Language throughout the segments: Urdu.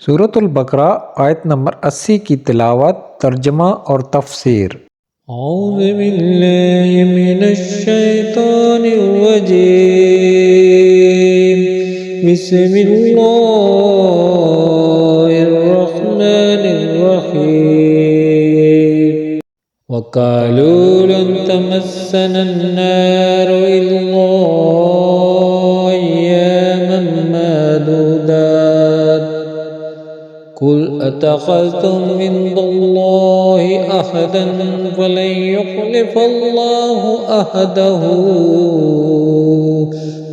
سورۃ البقرہ آیت نمبر 80 کی تلاوت، ترجمہ اور تفسیر۔ اعوذ باللہ من الشیطان الرجیم، بسم اللہ الرحمن الرحیم۔ وقالوا لن تمسنا النار الا ایاما معدودات قل اتخذتم من اللہ احدا فلن یخلف اللہ عہدہ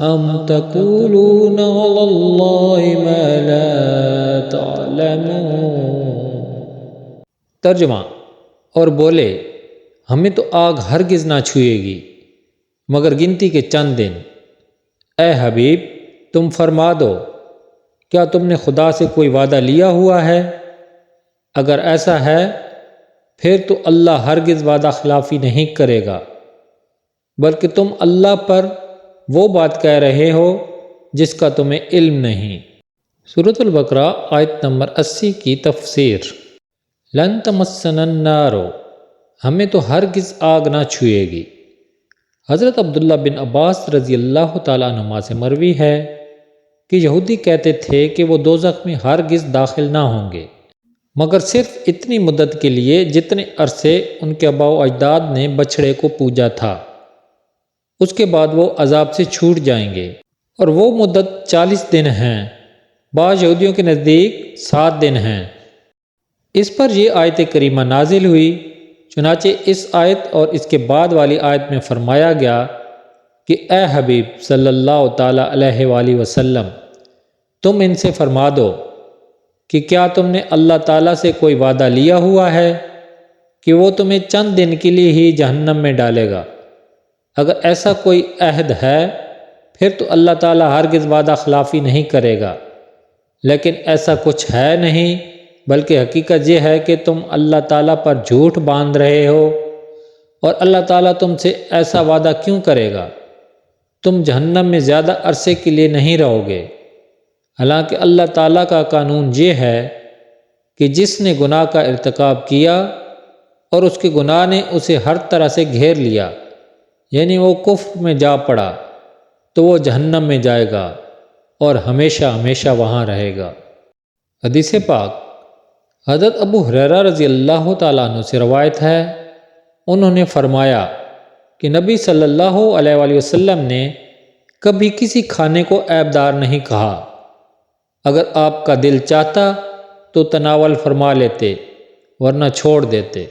ام تقولون علی اللہ ما لا تعلمون۔ ترجمہ: اور بولے ہمیں تو آگ ہرگز نہ چھوئے گی مگر گنتی کے چند دن۔ اے حبیب تم فرما دو، کیا تم نے خدا سے کوئی وعدہ لیا ہوا ہے؟ اگر ایسا ہے پھر تو اللہ ہرگز وعدہ خلافی نہیں کرے گا، بلکہ تم اللہ پر وہ بات کہہ رہے ہو جس کا تمہیں علم نہیں۔ سورۃ البقرہ آیت نمبر 80 کی تفسیر۔ لن تمسنا النار، ہمیں تو ہرگز آگ نہ چھوئے گی۔ حضرت عبداللہ بن عباس رضی اللہ تعالیٰ عنہما سے مروی ہے کہ یہودی کہتے تھے کہ وہ دوزخ میں ہرگز داخل نہ ہوں گے مگر صرف اتنی مدت کے لیے جتنے عرصے ان کے آباء و اجداد نے بچھڑے کو پوجا تھا، اس کے بعد وہ عذاب سے چھوٹ جائیں گے، اور وہ مدت 40 دن ہیں، بعض یہودیوں کے نزدیک 7 دن ہیں۔ اس پر یہ آیت کریمہ نازل ہوئی، چنانچہ اس آیت اور اس کے بعد والی آیت میں فرمایا گیا کہ اے حبیب صلی اللہ تعالیٰ علیہ وآلہ وسلم، تم ان سے فرما دو کہ کیا تم نے اللہ تعالیٰ سے کوئی وعدہ لیا ہوا ہے کہ وہ تمہیں چند دن کے لیے ہی جہنم میں ڈالے گا؟ اگر ایسا کوئی عہد ہے پھر تو اللہ تعالیٰ ہرگز وعدہ خلافی نہیں کرے گا، لیکن ایسا کچھ ہے نہیں، بلکہ حقیقت یہ ہے کہ تم اللہ تعالیٰ پر جھوٹ باندھ رہے ہو، اور اللہ تعالیٰ تم سے ایسا وعدہ کیوں کرے گا؟ تم جہنم میں زیادہ عرصے کے لیے نہیں رہو گے۔ حالانکہ اللہ تعالیٰ کا قانون یہ ہے کہ جس نے گناہ کا ارتکاب کیا اور اس کے گناہ نے اسے ہر طرح سے گھیر لیا، یعنی وہ کفر میں جا پڑا، تو وہ جہنم میں جائے گا اور ہمیشہ ہمیشہ وہاں رہے گا۔ حدیث پاک حضرت ابو ہریرہ رضی اللہ تعالیٰ عنہ سے روایت ہے، انہوں نے فرمایا کہ نبی صلی اللہ علیہ وآلہ وسلم نے کبھی کسی کھانے کو عیبدار نہیں کہا، اگر آپ کا دل چاہتا تو تناول فرما لیتے ورنہ چھوڑ دیتے۔